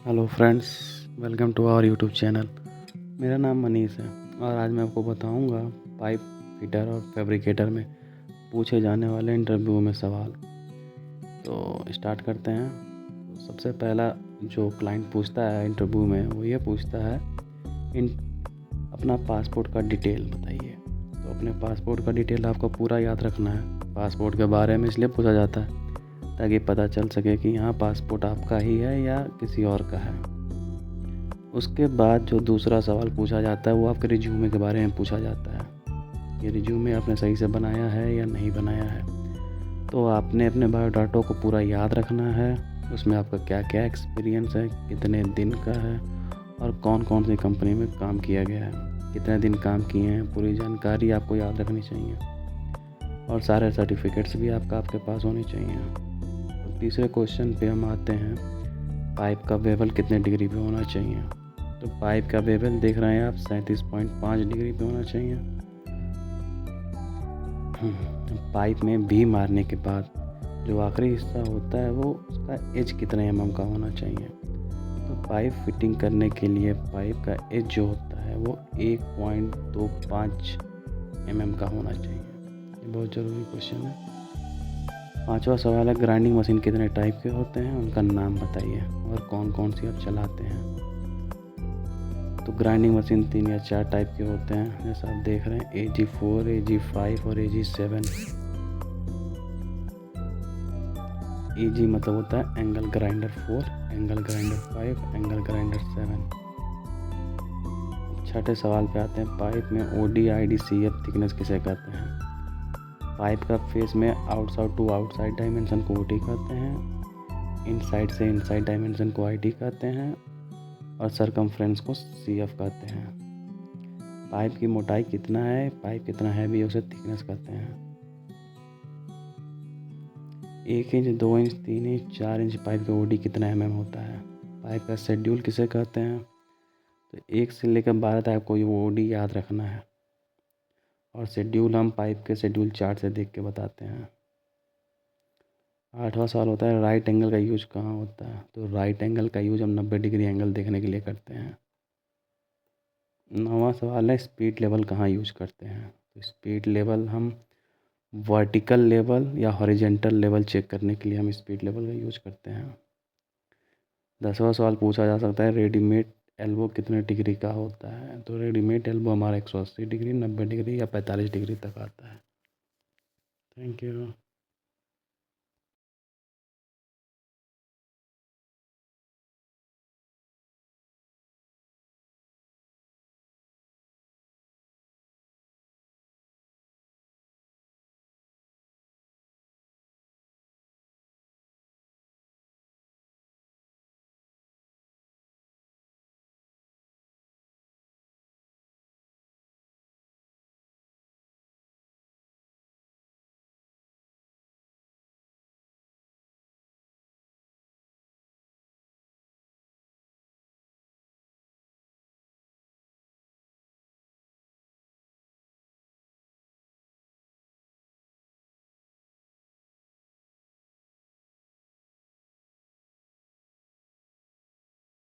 Hello friends, welcome to our YouTube channel. मेरा नाम मनीष है और आज मैं आपको बताऊंगा पाइप फिटर और फैब्रिकेटर में पूछे जाने वाले इंटरव्यू में सवाल। तो स्टार्ट करते हैं। तो सबसे पहला जो क्लाइंट पूछता है इंटरव्यू में वो ये पूछता है इन अपना पासपोर्ट का डिटेल बताइए। तो अपने पासपोर्ट का डिटेल आपको पूरा याद रखना है। पासपोर्ट के बारे में इसलिए पूछा जाता है ताकि पता चल सके कि हाँ पासपोर्ट आपका ही है या किसी और का है। उसके बाद जो दूसरा सवाल पूछा जाता है वो आपके रिज्यूमे के बारे में पूछा जाता है कि रिज्यूमे आपने सही से बनाया है या नहीं बनाया है। तो आपने अपने बायोडाटा को पूरा याद रखना है। उसमें आपका क्या क्या एक्सपीरियंस है, कितने दिन का है और कौन कौन सी कंपनी में काम किया गया है, कितने दिन काम किए हैं, पूरी जानकारी आपको याद रखनी चाहिए। और सारे सर्टिफिकेट्स भी आपके पास होने चाहिए। तीसरे क्वेश्चन पे हम आते हैं, पाइप का बेवल कितने डिग्री पे होना चाहिए। तो पाइप का बेवल देख रहे हैं आप 37.5 डिग्री पे होना चाहिए। पाइप में भी मारने के बाद जो आखिरी हिस्सा होता है वो उसका एज कितने mm का होना चाहिए। तो पाइप फिटिंग करने के लिए पाइप का एज जो होता है वो 1.25 mm का होना चाहिए। ये बहुत ज़रूरी क्वेश्चन है। पांचवा सवाल है, ग्राइंडिंग मशीन कितने टाइप के होते हैं, उनका नाम बताइए और कौन कौन सी आप चलाते हैं। तो ग्राइंडिंग मशीन 3 या 4 टाइप के होते हैं, जैसा आप देख रहे हैं AG4, AG5 और AG7। AG मतलब होता है angle grinder 4, angle grinder 5, angle grinder 7। छठे सवाल पे आते हैं, पाइप में OD ID CF थिकनेस किसे कहते हैं। पाइप का फेस में आउटसाइड टू आउटसाइड डायमेंशन को OD कहते हैं, इनसाइड से इनसाइड डायमेंशन को ID कहते हैं और सरकमफ्रेंस को CF कहते हैं। पाइप की मोटाई कितना है, पाइप कितना हैवी है, उसे थिकनेस कहते हैं। 1 inch, 2 inch, 3 inch, 4 inch pipe का OD कितना mm होता है। पाइप का शेड्यूल किसे कहते हैं। तो 1 से लेकर 12 तक आपको ये OD याद रखना है और शेड्यूल हम पाइप के शेड्यूल चार्ट से देख के बताते हैं। 8वां सवाल होता है, राइट एंगल का यूज कहाँ होता है। तो राइट एंगल का यूज हम 90 डिग्री एंगल देखने के लिए करते हैं। 9वां सवाल है, स्पीड लेवल कहाँ यूज करते हैं। तो स्पीड लेवल हम वर्टिकल लेवल या हॉरिजेंटल लेवल चेक करने के लिए हम स्पीड लेवल का यूज करते हैं। 10वां सवाल पूछा जा सकता है, रेडीमेड एल्बो कितने डिग्री का होता है। तो रेडीमेड एल्बो हमारा 180 डिग्री, 90 डिग्री या 45 डिग्री तक आता है। Thank you.